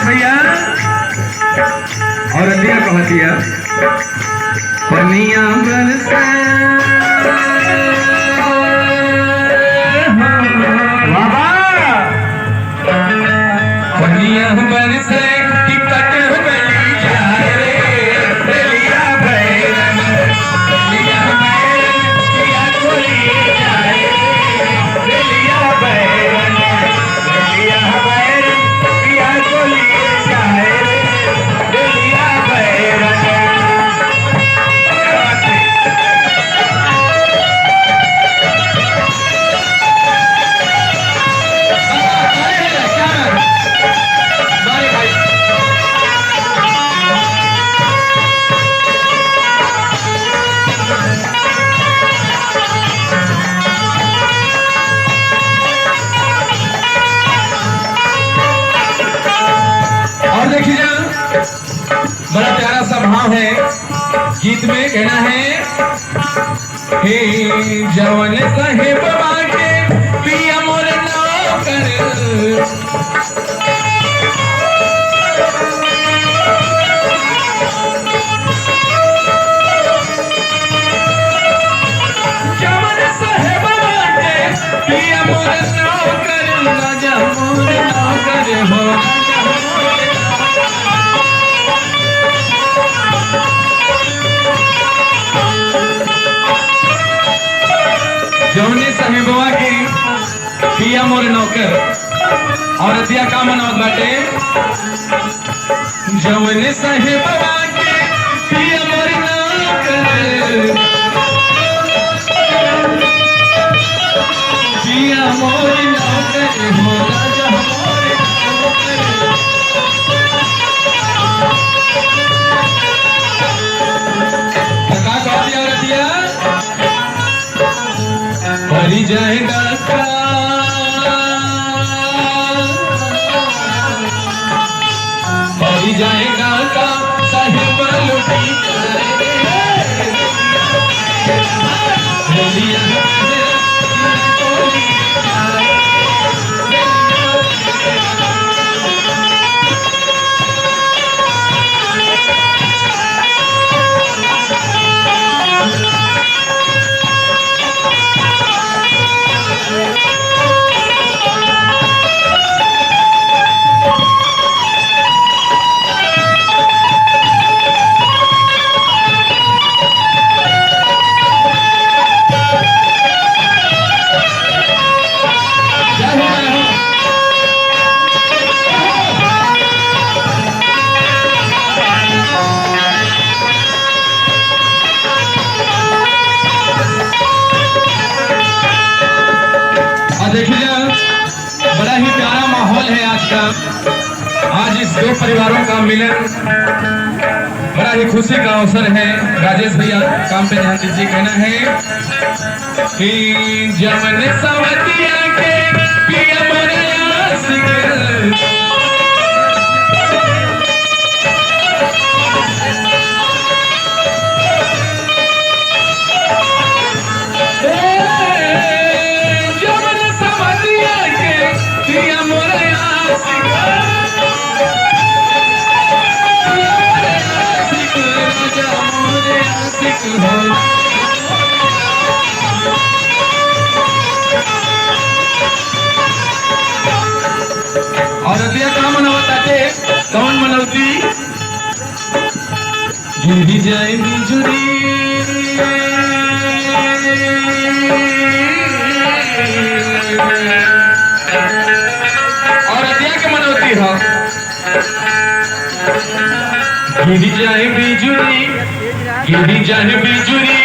राजेश भैया और दिया कहतिया पनिया बरसे बाबा पनिया बरसे टिकट गली जाए रे बेलिया भैरन बेलिया भैरन किया कोली जाए बेलिया भैरन बेलिया भैरन किया कोली जाए बेलिया भैरन। देखिए बड़ा प्यारा सा भाव है गीत में कहना है हे जवन साहेब बाटे पिया मोर नौकर जवन साहेब बाटे पिया मोर नौकर राजा मोर नौकर हो जौने साहेबवा के पिया मोर नौकर और दिया का मनावत बाटे जौने साहेबवा के पिया मोर नौकर पिया मोर नौकर हो राजा मोर नौकर का दिया दिया परी जाएगा परी जाएगा का साहिब लुटी देखिए बड़ा ही प्यारा माहौल है आज का। आज इस दो परिवारों का मिलन बड़ा ही खुशी का अवसर है। राजेश भैया काम पे ध्यान दीजिए। कहना है कि जमन सवतिया के पिया मोरे आशिक और दिया का मनवताते कौन मनवती गिरी जाए बिजुरी और दिया के मनवती हो गिरी जाए बिजुरी गिरी जाए बिजुरी